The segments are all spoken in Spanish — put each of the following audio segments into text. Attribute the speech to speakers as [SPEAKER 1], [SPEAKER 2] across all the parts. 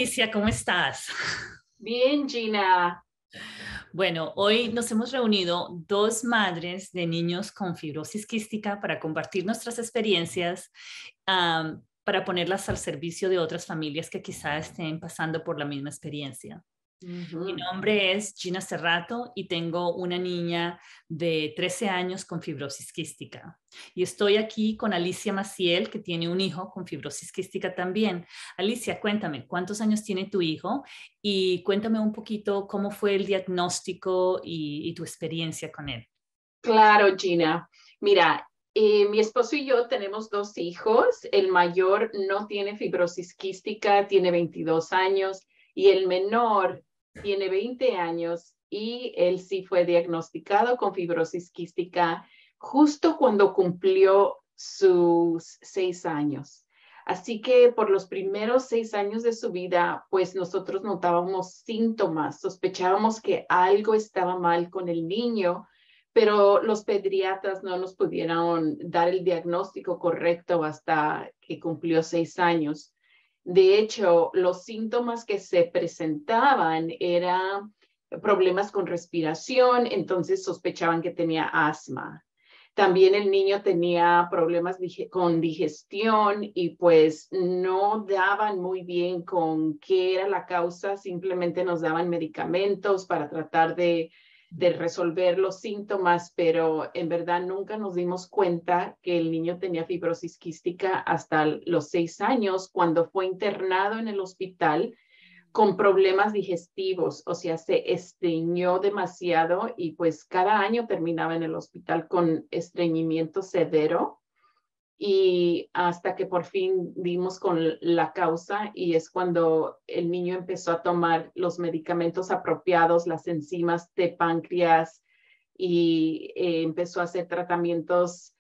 [SPEAKER 1] Alicia, ¿cómo estás?
[SPEAKER 2] Bien, Gina.
[SPEAKER 1] Bueno, hoy nos hemos reunido dos madres de niños con fibrosis quística para compartir nuestras experiencias, para ponerlas al servicio de otras familias que quizá estén pasando por la misma experiencia. Mi
[SPEAKER 2] Ujú.
[SPEAKER 1] nombre es Gina Cerrato y tengo una niña de 13 años con fibrosis quística. Y estoy aquí con Alicia Maciel, que tiene un hijo con fibrosis quística también. Alicia, cuéntame, ¿cuántos años tiene tu hijo? Y cuéntame un poquito cómo fue el diagnóstico y tu experiencia con él.
[SPEAKER 2] Claro, Gina. Mira, mi esposo y yo tenemos dos hijos. El mayor no tiene fibrosis quística, tiene 22 años, y el menor tiene 20 años y él sí fue diagnosticado con fibrosis quística justo cuando cumplió sus 6 años. Así que por los primeros 6 años de su vida, pues nosotros notábamos síntomas, sospechábamos que algo estaba mal con el niño, pero los pediatras no nos pudieron dar el diagnóstico correcto hasta que cumplió 6 años. De hecho, los síntomas que se presentaban eran problemas con respiración, entonces sospechaban que tenía asma. También el niño tenía problemas con digestión y pues no daban muy bien con qué era la causa, simplemente nos daban medicamentos para tratar de resolver los síntomas, pero en verdad nunca nos dimos cuenta que el niño tenía fibrosis quística hasta los 6 años, cuando fue internado en el hospital con problemas digestivos, o sea, se estreñió demasiado y pues cada año terminaba en el hospital con estreñimiento severo, y hasta que por fin dimos con la causa, y es cuando el niño empezó a tomar los medicamentos apropiados, las enzimas de páncreas, y empezó a hacer tratamientos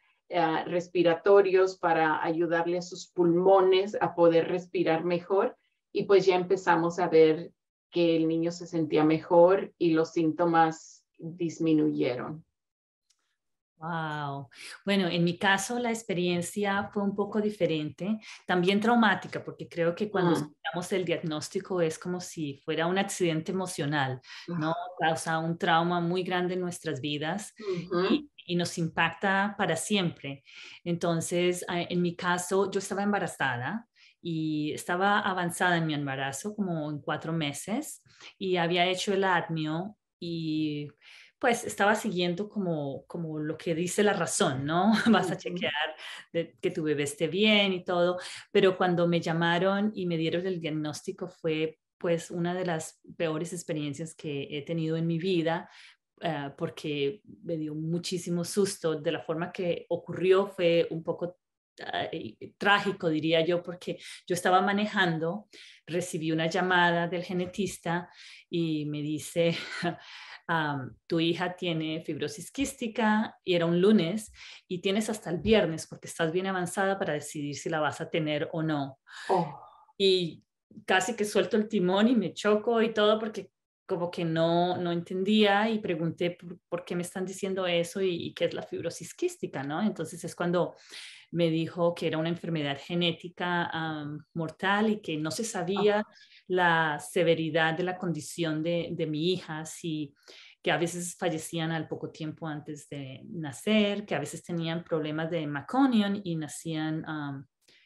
[SPEAKER 2] respiratorios para ayudarle a sus pulmones a poder respirar mejor, y pues ya empezamos a ver que el niño se sentía mejor y los síntomas disminuyeron.
[SPEAKER 1] Wow. Bueno, en mi caso la experiencia fue un poco diferente, también traumática, porque creo que cuando
[SPEAKER 2] Mm.
[SPEAKER 1] escuchamos el diagnóstico es como si fuera un accidente emocional, ¿no? Causa un trauma muy grande en nuestras vidas
[SPEAKER 2] Ujú.
[SPEAKER 1] y nos impacta para siempre. Entonces, en mi caso, yo estaba embarazada y estaba avanzada en mi embarazo, como en 4 meses, y había hecho el ADMIO y pues estaba siguiendo como lo que dice la razón, ¿no? Vas a
[SPEAKER 2] Ujú.
[SPEAKER 1] chequear que tu bebé esté bien y todo, pero cuando me llamaron y me dieron el diagnóstico fue pues una de las peores experiencias que he tenido en mi vida, porque me dio muchísimo susto. De la forma que ocurrió fue un poco trágico, diría yo, porque yo estaba manejando, recibí una llamada del genetista y me dice, tu hija tiene fibrosis quística y era un lunes y tienes hasta el viernes porque estás bien avanzada para decidir si la vas a tener o no.
[SPEAKER 2] Oh.
[SPEAKER 1] Y casi que suelto el timón y me choco y todo porque como que no entendía y pregunté por qué me están diciendo eso y qué es la fibrosis quística, ¿no? Entonces es cuando me dijo que era una enfermedad genética mortal y que no se sabía la severidad de la condición de mi hija, si que a veces fallecían al poco tiempo antes de nacer, que a veces tenían problemas de Meconium y nacían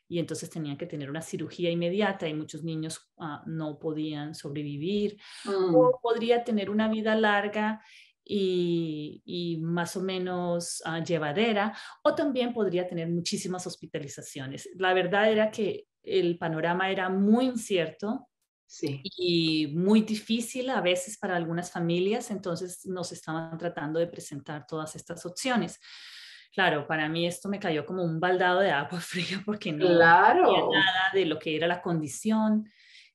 [SPEAKER 1] y entonces tenían que tener una cirugía inmediata y muchos niños no podían sobrevivir,
[SPEAKER 2] Mm.
[SPEAKER 1] o podría tener una vida larga y más o menos llevadera, o también podría tener muchísimas hospitalizaciones. La verdad era que el panorama era muy incierto
[SPEAKER 2] Sí.
[SPEAKER 1] y muy difícil a veces para algunas familias, entonces nos estaban tratando de presentar todas estas opciones. Claro, para mí esto me cayó como un baldado de agua fría porque no sabía
[SPEAKER 2] Claro.
[SPEAKER 1] nada de lo que era la condición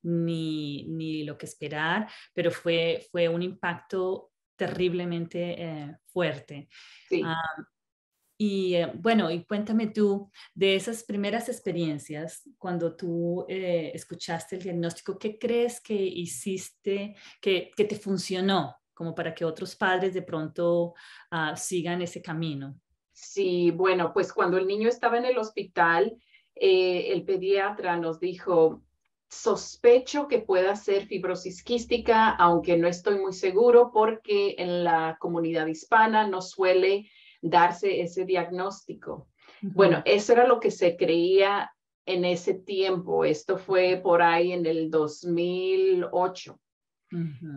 [SPEAKER 1] ni lo que esperar, pero fue un impacto terriblemente fuerte.
[SPEAKER 2] Sí.
[SPEAKER 1] Ah, y bueno, y cuéntame tú de esas primeras experiencias, cuando tú escuchaste el diagnóstico, ¿qué crees que hiciste que te funcionó como para que otros padres de pronto sigan ese camino?
[SPEAKER 2] Sí, bueno, pues cuando el niño estaba en el hospital, el pediatra nos dijo, sospecho que pueda ser fibrosis quística, aunque no estoy muy seguro porque en la comunidad hispana no suele darse ese diagnóstico. Bueno, eso era lo que se creía en ese tiempo. Esto fue por ahí en el 2008.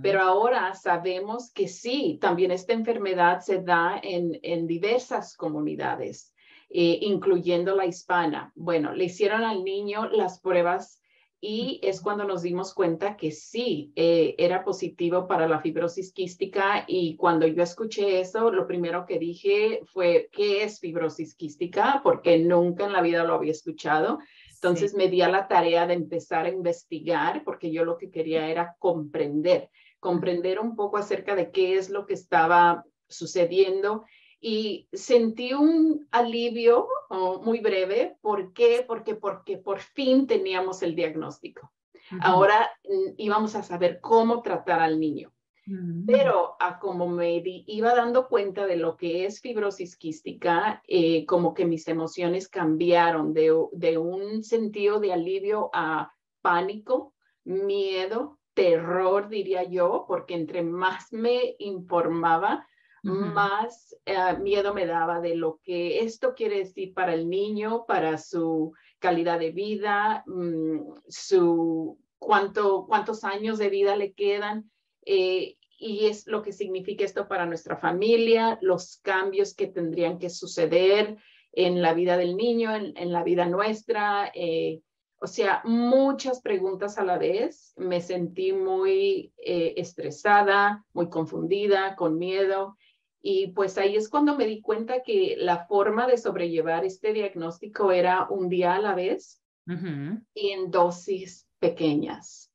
[SPEAKER 2] Pero ahora sabemos que sí, también esta enfermedad se da en diversas comunidades, incluyendo la hispana. Bueno, le hicieron al niño las pruebas y es cuando nos dimos cuenta que sí, era positivo para la fibrosis quística. Y cuando yo escuché eso, lo primero que dije fue, ¿qué es fibrosis quística? Porque nunca en la vida lo había escuchado.
[SPEAKER 1] Sí.
[SPEAKER 2] Entonces me di a la tarea de empezar a investigar porque yo lo que quería era comprender un poco acerca de qué es lo que estaba sucediendo y sentí un alivio muy breve. ¿Por qué? Porque por fin teníamos el diagnóstico. Ahora íbamos a saber cómo tratar al niño. Pero como me iba dando cuenta de lo que es fibrosis quística, como que mis emociones cambiaron de un sentido de alivio a pánico, miedo, terror, diría yo, porque entre más me informaba, más miedo me daba de lo que esto quiere decir para el niño, para su calidad de vida, cuántos años de vida le quedan. Y es lo que significa esto para nuestra familia, los cambios que tendrían que suceder en la vida del niño, en la vida nuestra. O sea, muchas preguntas a la vez. Me sentí muy estresada, muy confundida, con miedo. Y pues ahí es cuando me di cuenta que la forma de sobrellevar este diagnóstico era un día a la vez y en dosis pequeñas,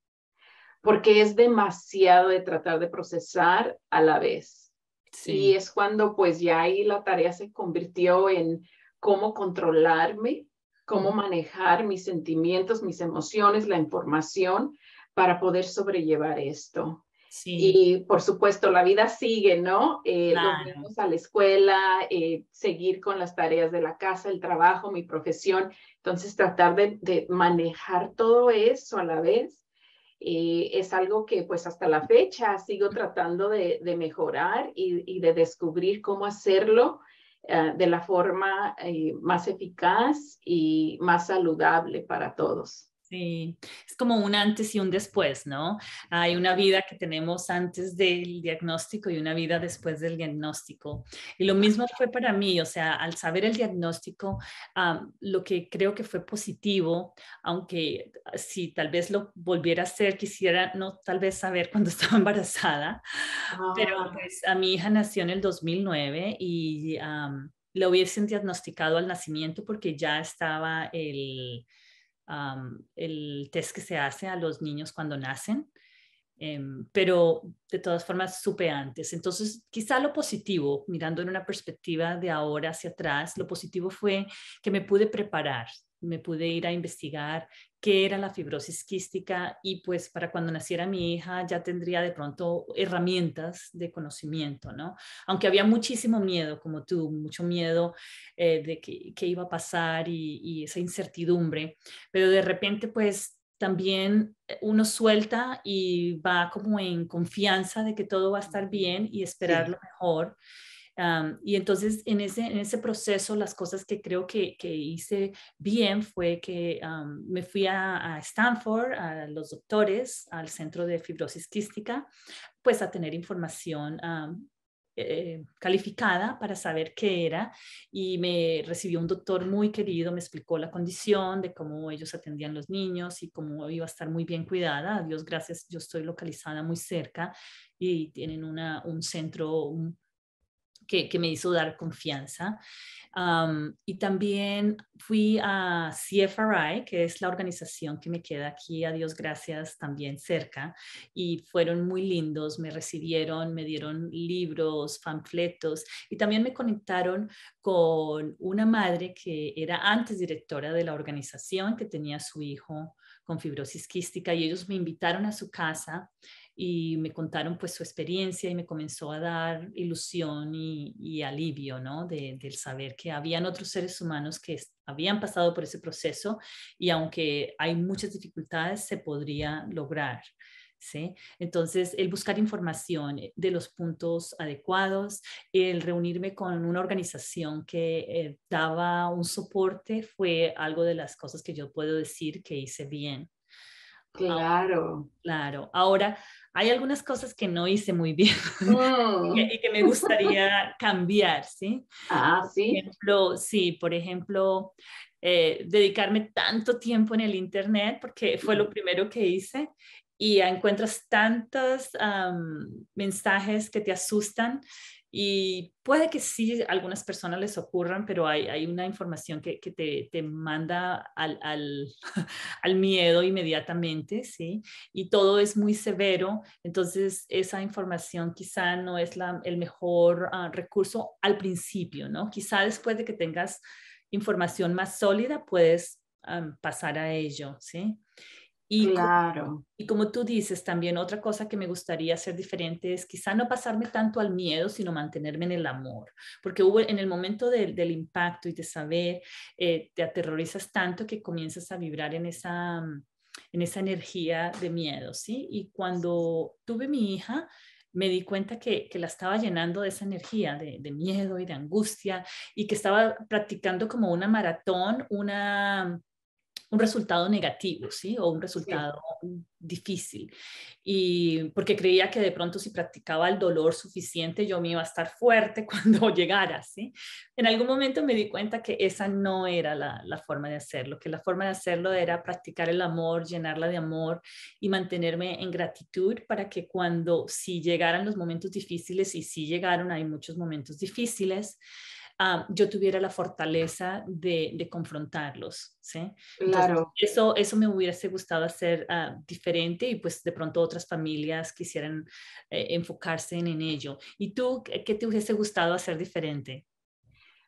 [SPEAKER 2] porque es demasiado de tratar de procesar a la vez. Y
[SPEAKER 1] Sí.
[SPEAKER 2] es cuando pues ya ahí la tarea se convirtió en cómo controlarme, cómo manejar mis sentimientos, mis emociones, la información para poder sobrellevar esto.
[SPEAKER 1] Sí,
[SPEAKER 2] Y por supuesto, la vida sigue, ¿no? Los
[SPEAKER 1] claro.
[SPEAKER 2] niños a la escuela, seguir con las tareas de la casa, el trabajo, mi profesión. Entonces, tratar de manejar todo eso a la vez es algo que pues hasta la fecha sigo tratando de mejorar y de descubrir cómo hacerlo de la forma más eficaz y más saludable para todos.
[SPEAKER 1] Sí, es como un antes y un después, ¿no? Hay una vida que tenemos antes del diagnóstico y una vida después del diagnóstico. Y lo mismo fue para mí, o sea, al saber el diagnóstico, lo que creo que fue positivo, aunque si tal vez lo volviera a hacer, quisiera no tal vez saber cuando estaba embarazada, pero
[SPEAKER 2] Ah,
[SPEAKER 1] pues a mi hija nació en el 2009 y lo hubiesen diagnosticado al nacimiento porque ya estaba el test que se hace a los niños cuando nacen, pero de todas formas supe antes. Entonces, quizá lo positivo, mirando en una perspectiva de ahora hacia atrás, lo positivo fue que me pude preparar, me pude ir a investigar qué era la fibrosis quística y pues para cuando naciera mi hija ya tendría de pronto herramientas de conocimiento, ¿no? Aunque había muchísimo miedo, como tú, mucho miedo de qué iba a pasar y esa incertidumbre, pero de repente pues también uno suelta y va como en confianza de que todo va a estar bien y esperar
[SPEAKER 2] sí.
[SPEAKER 1] lo mejor. Y entonces en ese proceso las cosas que creo que hice bien fue que me fui a Stanford, a los doctores, al centro de fibrosis quística, pues a tener información calificada para saber qué era y me recibió un doctor muy querido, me explicó la condición de cómo ellos atendían los niños y cómo iba a estar muy bien cuidada. A Dios gracias, yo estoy localizada muy cerca y tienen un centro que me hizo dar confianza. Y también fui a CFRI, que es la organización que me queda aquí, a Dios gracias, también cerca, y fueron muy lindos, me recibieron, me dieron libros, panfletos, y también me conectaron con una madre que era antes directora de la organización, que tenía a su hijo con fibrosis quística, y ellos me invitaron a su casa y me contaron pues su experiencia y me comenzó a dar ilusión y alivio, ¿no? Del saber que habían otros seres humanos que habían pasado por ese proceso y aunque hay muchas dificultades, se podría lograr. ¿Sí? Entonces, el buscar información de los puntos adecuados, el reunirme con una organización que daba un soporte fue algo de las cosas que yo puedo decir que hice bien.
[SPEAKER 2] Claro.
[SPEAKER 1] Claro, ahora hay algunas cosas que no hice muy bien
[SPEAKER 2] Mm.
[SPEAKER 1] y que me gustaría cambiar, ¿sí?
[SPEAKER 2] Ah,
[SPEAKER 1] Por
[SPEAKER 2] sí.
[SPEAKER 1] ejemplo, sí, por ejemplo, dedicarme tanto tiempo en el Internet, porque fue lo primero que hice, y encuentras tantos mensajes que te asustan y puede que sí, a algunas personas les ocurran, pero hay una información que te manda al miedo inmediatamente, ¿sí? Y todo es muy severo, entonces esa información quizá no es el mejor recurso al principio, ¿no? Quizá después de que tengas información más sólida puedes pasar a ello, ¿sí? Y,
[SPEAKER 2] Claro.
[SPEAKER 1] y como tú dices, también otra cosa que me gustaría hacer diferente es quizá no pasarme tanto al miedo, sino mantenerme en el amor, porque hubo en el momento del impacto y de saber, te aterrorizas tanto que comienzas a vibrar en esa energía de miedo, ¿sí? Y cuando tuve mi hija, me di cuenta que la estaba llenando de esa energía de miedo y de angustia y que estaba practicando como una maratón, un resultado negativo, ¿sí? O un
[SPEAKER 2] Sí.
[SPEAKER 1] resultado difícil. Y porque creía que de pronto si practicaba el dolor suficiente, yo me iba a estar fuerte cuando llegara, ¿sí? En algún momento me di cuenta que esa no era la forma de hacerlo, que la forma de hacerlo era practicar el amor, llenarla de amor y mantenerme en gratitud para que cuando si llegaran los momentos difíciles, y si llegaron, hay muchos momentos difíciles, yo tuviera la fortaleza de confrontarlos, ¿sí? Entonces,
[SPEAKER 2] Claro.
[SPEAKER 1] eso me hubiese gustado hacer diferente y pues de pronto otras familias quisieran enfocarse en ello. ¿Y tú qué te hubiese gustado hacer diferente?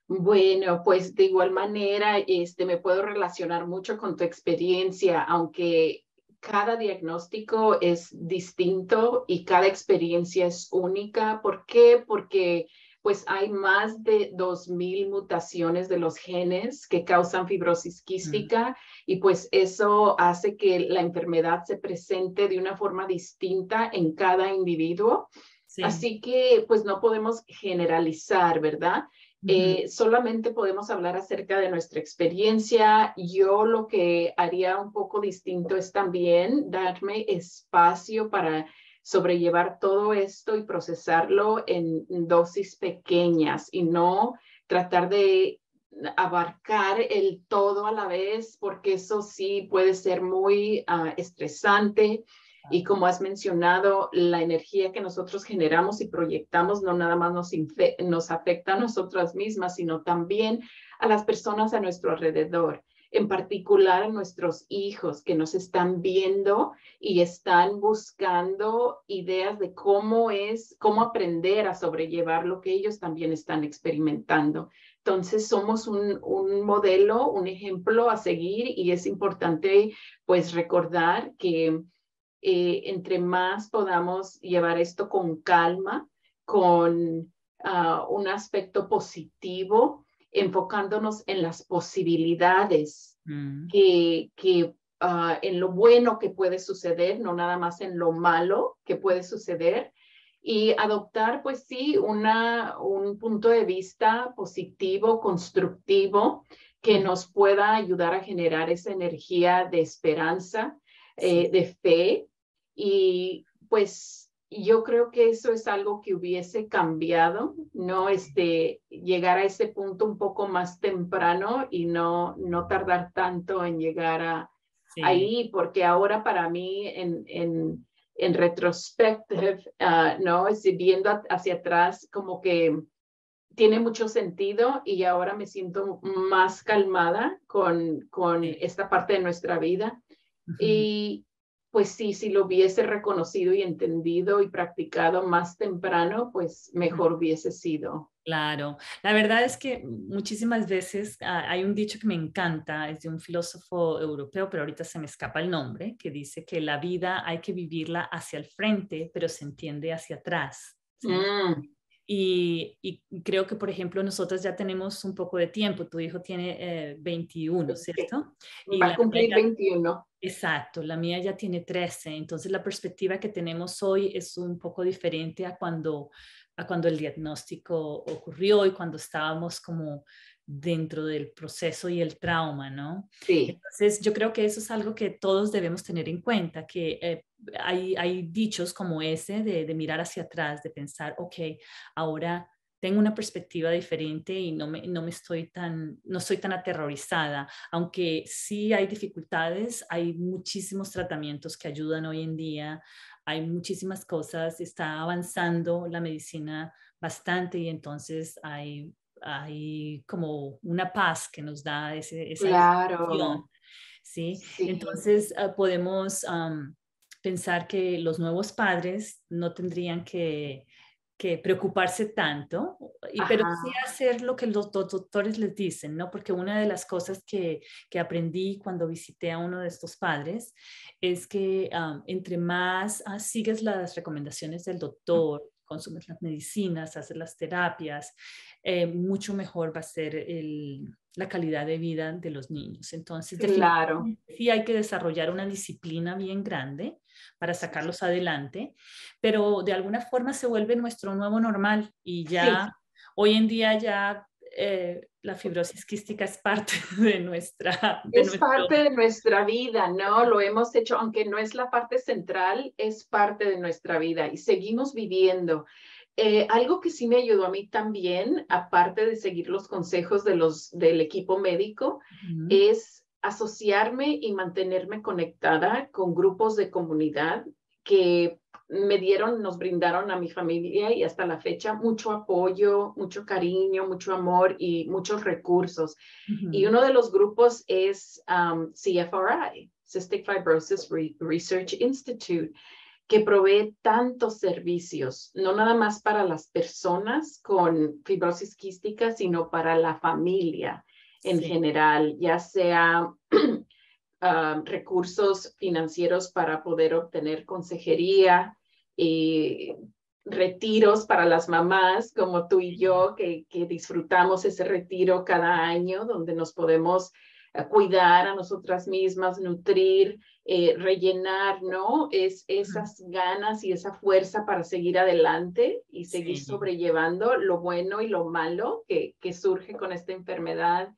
[SPEAKER 2] Bueno, pues de igual manera, me puedo relacionar mucho con tu experiencia, aunque cada diagnóstico es distinto y cada experiencia es única. ¿Por qué? Porque pues hay más de 2000 mutaciones de los genes que causan fibrosis
[SPEAKER 1] Mm,
[SPEAKER 2] quística y pues eso hace que la enfermedad se presente de una forma distinta en cada individuo.
[SPEAKER 1] sí.
[SPEAKER 2] Así que pues no podemos generalizar, ¿verdad?
[SPEAKER 1] Ujú,
[SPEAKER 2] Solamente podemos hablar acerca de nuestra experiencia. Yo lo que haría un poco distinto es también darme espacio para sobrellevar todo esto y procesarlo en dosis pequeñas y no tratar de abarcar el todo a la vez, porque eso sí puede ser muy estresante. Y como has mencionado, la energía que nosotros generamos y proyectamos no nada más nos afecta a nosotras mismas, sino también a las personas a nuestro alrededor, en particular a nuestros hijos que nos están viendo y están buscando ideas de cómo aprender a sobrellevar lo que ellos también están experimentando. Entonces somos un modelo, un ejemplo a seguir y es importante pues recordar que entre más podamos llevar esto con calma, con un aspecto positivo, enfocándonos en las posibilidades
[SPEAKER 1] mm,
[SPEAKER 2] en lo bueno que puede suceder, no nada más en lo malo que puede suceder, y adoptar, pues sí, un punto de vista positivo, constructivo, que
[SPEAKER 1] ujú,
[SPEAKER 2] nos pueda ayudar a generar esa energía de esperanza,
[SPEAKER 1] sí.
[SPEAKER 2] de fe, y pues yo creo que eso es algo que hubiese cambiado, ¿no? Llegar a ese punto un poco más temprano y no tardar tanto en llegar
[SPEAKER 1] Sí.
[SPEAKER 2] ahí, porque ahora para mí en retrospective, ¿no? Viendo hacia atrás, como que tiene mucho sentido y ahora me siento más calmada con
[SPEAKER 1] Sí.
[SPEAKER 2] esta parte de nuestra vida.
[SPEAKER 1] Ujú.
[SPEAKER 2] Y pues sí, si lo hubiese reconocido y entendido y practicado más temprano, pues
[SPEAKER 1] Ujú.
[SPEAKER 2] mejor hubiese sido.
[SPEAKER 1] Claro, la verdad es que muchísimas veces hay un dicho que me encanta, es de un filósofo europeo, pero ahorita se me escapa el nombre, que dice que la vida hay que vivirla hacia el frente, pero se entiende hacia atrás, ¿sí?
[SPEAKER 2] Mm,
[SPEAKER 1] Y creo que, por ejemplo, nosotros ya tenemos un poco de tiempo. Tu hijo tiene 21,
[SPEAKER 2] sí,
[SPEAKER 1] ¿cierto? Y
[SPEAKER 2] va a
[SPEAKER 1] la mía
[SPEAKER 2] cumplir
[SPEAKER 1] ya,
[SPEAKER 2] 21.
[SPEAKER 1] exacto, la mía ya tiene 13. Entonces, la perspectiva que tenemos hoy es un poco diferente a cuando el diagnóstico ocurrió y cuando estábamos como dentro del proceso y el trauma, ¿no?
[SPEAKER 2] Sí,
[SPEAKER 1] Entonces, yo creo que eso es algo que todos debemos tener en cuenta, que hay dichos como ese de mirar hacia atrás, de pensar, ok, ahora tengo una perspectiva diferente y no estoy tan aterrorizada, aunque sí hay dificultades, hay muchísimos tratamientos que ayudan hoy en día, hay muchísimas cosas, está avanzando la medicina bastante y entonces hay como una paz que nos da esa
[SPEAKER 2] claro,
[SPEAKER 1] decisión, ¿sí?
[SPEAKER 2] sí,
[SPEAKER 1] Entonces podemos pensar que los nuevos padres no tendrían que preocuparse tanto, pero sí
[SPEAKER 2] ajá,
[SPEAKER 1] hacer lo que los doctores les dicen, ¿no? Porque una de las cosas que aprendí cuando visité a uno de estos padres es que entre más sigues las recomendaciones del doctor, consumes las medicinas, haces las terapias, mucho mejor va a ser la calidad de vida de los niños. Entonces,
[SPEAKER 2] claro,
[SPEAKER 1] definitivamente sí hay que desarrollar una disciplina bien grande para sacarlos adelante, pero de alguna forma se vuelve nuestro nuevo normal y
[SPEAKER 2] sí.
[SPEAKER 1] ya hoy en día ya la fibrosis quística es parte de
[SPEAKER 2] Es
[SPEAKER 1] nuestro,
[SPEAKER 2] parte de nuestra vida, ¿no? Lo hemos hecho, aunque no es la parte central, es parte de nuestra vida y seguimos viviendo. Algo que sí me ayudó a mí también, aparte de seguir los consejos del equipo médico,
[SPEAKER 1] uh,
[SPEAKER 2] es asociarme y mantenerme conectada con grupos de comunidad que nos brindaron a mi familia y hasta la fecha mucho apoyo, mucho cariño, mucho amor y muchos recursos. Y
[SPEAKER 1] uh,
[SPEAKER 2] uno de los grupos es CFRI, Cystic Fibrosis Research Institute, que provee tantos servicios, no nada más para las personas con fibrosis quística, sino para la familia en
[SPEAKER 1] sí,
[SPEAKER 2] general, ya sea recursos financieros para poder obtener consejería, y retiros para las mamás como tú y yo, que disfrutamos ese retiro cada año donde nos podemos cuidar a nosotras mismas, nutrir, rellenar, ¿no? Es
[SPEAKER 1] uh,
[SPEAKER 2] esas ganas y esa fuerza para seguir adelante y seguir
[SPEAKER 1] sí,
[SPEAKER 2] sobrellevando lo bueno y lo malo que surge con esta enfermedad.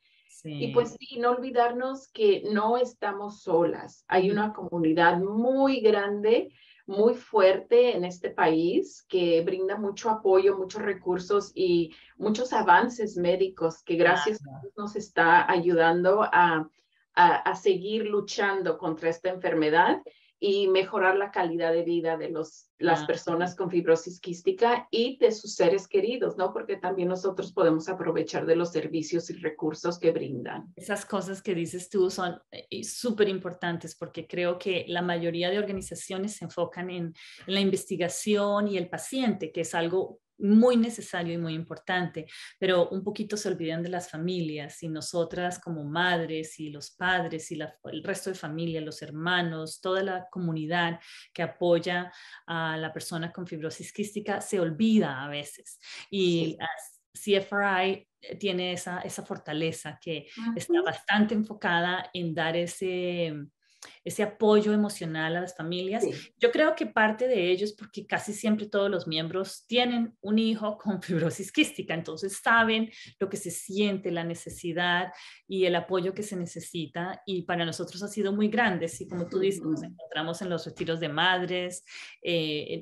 [SPEAKER 2] Y
[SPEAKER 1] sí.
[SPEAKER 2] pues sí, no olvidarnos que no estamos solas. Hay
[SPEAKER 1] Uh,
[SPEAKER 2] una comunidad muy grande, muy fuerte en este país que brinda mucho apoyo, muchos recursos y muchos avances médicos que gracias a
[SPEAKER 1] claro.
[SPEAKER 2] Dios nos está ayudando a seguir luchando contra esta enfermedad y mejorar la calidad de vida de las
[SPEAKER 1] Claro.
[SPEAKER 2] personas con fibrosis quística y de sus seres queridos, ¿no? Porque también nosotros podemos aprovechar de los servicios y recursos que brindan.
[SPEAKER 1] Esas cosas que dices tú son súper importantes porque creo que la mayoría de organizaciones se enfocan en la investigación y el paciente, que es algo muy necesario y muy importante, pero un poquito se olvidan de las familias y nosotras como madres y los padres y el resto de familia, los hermanos, toda la comunidad que apoya a la persona con fibrosis quística se olvida a veces. Y
[SPEAKER 2] Sí.
[SPEAKER 1] CFRI tiene esa fortaleza que está
[SPEAKER 2] Ujú.
[SPEAKER 1] bastante enfocada en dar ese apoyo emocional a las familias.
[SPEAKER 2] Sí,
[SPEAKER 1] Yo creo que parte de ello es porque casi siempre todos los miembros tienen un hijo con fibrosis quística, entonces saben lo que se siente, la necesidad y el apoyo que se necesita y para nosotros ha sido muy grande. Y como tú dices, nos
[SPEAKER 2] ujú.
[SPEAKER 1] encontramos en los retiros de madres,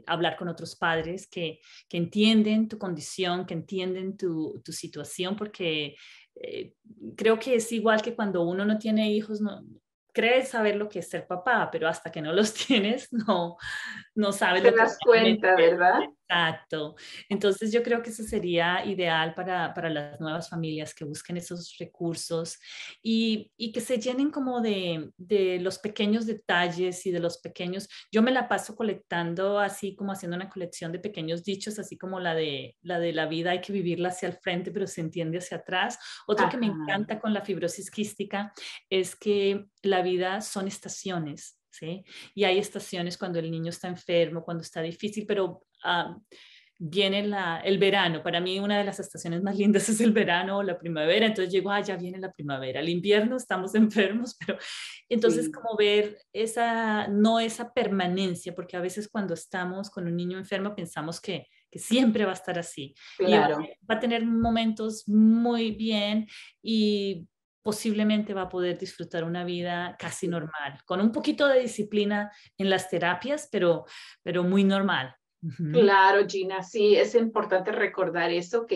[SPEAKER 1] hablar con otros padres que entienden tu condición, que entienden tu situación, porque eh, creo que es igual que cuando uno no tiene hijos, no, crees saber lo que es ser papá, pero hasta que no los tienes, no sabes
[SPEAKER 2] Te
[SPEAKER 1] lo que
[SPEAKER 2] das cuenta, ¿verdad?
[SPEAKER 1] exacto. Entonces yo creo que eso sería ideal para las nuevas familias que busquen esos recursos y que se llenen como de los pequeños detalles y de los pequeños. Yo me la paso colectando así como haciendo una colección de pequeños dichos, así como la vida hay que vivirla hacia el frente, pero se entiende hacia atrás. Otro que me
[SPEAKER 2] Ajá,
[SPEAKER 1] encanta con la fibrosis quística es que la vida son estaciones. ¿Sí? Y hay estaciones cuando el niño está enfermo, cuando está difícil, pero viene el verano. Para mí una de las estaciones más lindas es el verano o la primavera, entonces llego, ya viene la primavera. El invierno estamos enfermos, pero entonces
[SPEAKER 2] sí,
[SPEAKER 1] como ver no esa permanencia, porque a veces cuando estamos con un niño enfermo pensamos que siempre va a estar así y
[SPEAKER 2] claro.
[SPEAKER 1] va a tener momentos muy bien y posiblemente va a poder disfrutar una vida casi normal, con un poquito de disciplina en las terapias, pero muy normal. Ujú.
[SPEAKER 2] Claro, Gina, sí, es importante recordar eso,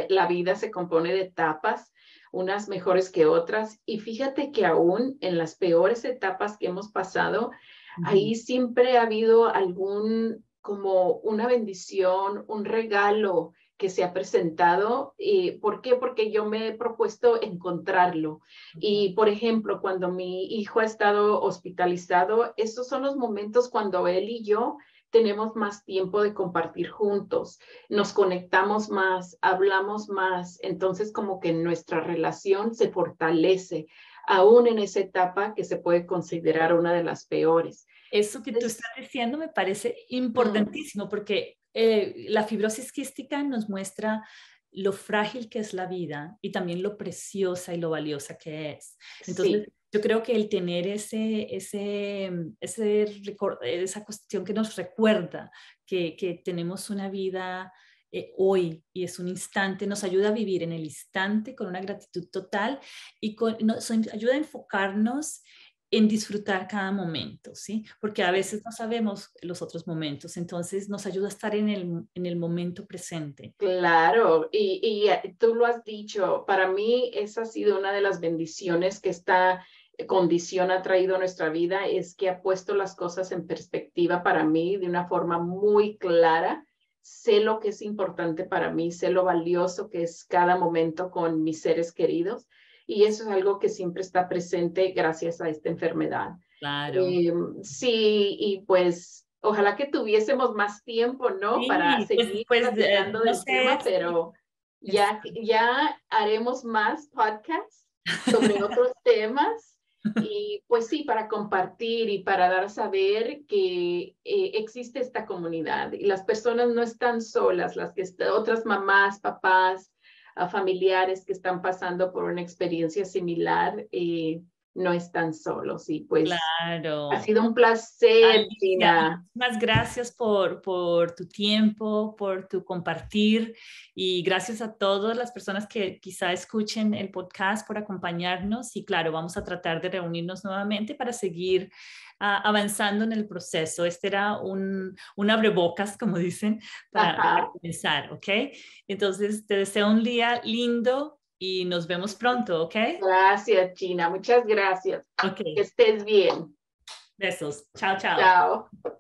[SPEAKER 2] la vida se compone de etapas, unas mejores que otras, y fíjate que aún en las peores etapas que hemos pasado,
[SPEAKER 1] Ujú.
[SPEAKER 2] ahí siempre ha habido como una bendición, un regalo que se ha presentado. ¿Por qué? Porque yo me he propuesto encontrarlo. Y, por ejemplo, cuando mi hijo ha estado hospitalizado, esos son los momentos cuando él y yo tenemos más tiempo de compartir juntos, nos conectamos más, hablamos más, entonces como que nuestra relación se fortalece, aún en esa etapa que se puede considerar una de las peores.
[SPEAKER 1] Eso que tú estás
[SPEAKER 2] Es,
[SPEAKER 1] diciendo me parece
[SPEAKER 2] mm,
[SPEAKER 1] importantísimo porque la fibrosis quística nos muestra lo frágil que es la vida y también lo preciosa y lo valiosa que es. Entonces,
[SPEAKER 2] sí,
[SPEAKER 1] yo creo que el tener esa cuestión que nos recuerda que tenemos una vida hoy y es un instante, nos ayuda a vivir en el instante con una gratitud total y nos ayuda a enfocarnos en disfrutar cada momento, ¿sí? Porque a
[SPEAKER 2] sí.
[SPEAKER 1] veces no sabemos los otros momentos, entonces nos ayuda a estar en el momento presente.
[SPEAKER 2] Claro, y tú lo has dicho, para mí esa ha sido una de las bendiciones que esta condición ha traído a nuestra vida, es que ha puesto las cosas en perspectiva para mí de una forma muy clara. Sé lo que es importante para mí, sé lo valioso que es cada momento con mis seres queridos, y eso es algo que siempre está presente gracias a esta enfermedad.
[SPEAKER 1] Claro.
[SPEAKER 2] Eh, sí, y pues ojalá que tuviésemos más tiempo, ¿no? Para
[SPEAKER 1] Sí,
[SPEAKER 2] seguir platicando
[SPEAKER 1] no
[SPEAKER 2] del
[SPEAKER 1] sé
[SPEAKER 2] tema,
[SPEAKER 1] si
[SPEAKER 2] pero
[SPEAKER 1] es-
[SPEAKER 2] ya haremos más podcasts sobre otros temas. Y pues sí, para compartir y para dar a saber que existe esta comunidad y las personas no están solas, otras mamás, papás, familiares que están pasando por una experiencia similar, no están solos. Y pues ha
[SPEAKER 1] claro.
[SPEAKER 2] sido un placer,
[SPEAKER 1] Alicia,
[SPEAKER 2] Gina.
[SPEAKER 1] muchísimas gracias por tu tiempo, por tu compartir y gracias a todas las personas que quizá escuchen el podcast por acompañarnos y claro, vamos a tratar de reunirnos nuevamente para seguir avanzando en el proceso. Este era un abrebocas, como dicen, para
[SPEAKER 2] Ajá.
[SPEAKER 1] comenzar, ¿ok? Entonces, te deseo un día lindo y nos vemos pronto, ¿ok?
[SPEAKER 2] Gracias, Gina. Muchas gracias.
[SPEAKER 1] Ok,
[SPEAKER 2] Que estés bien.
[SPEAKER 1] besos. Chao, chao.
[SPEAKER 2] Chao.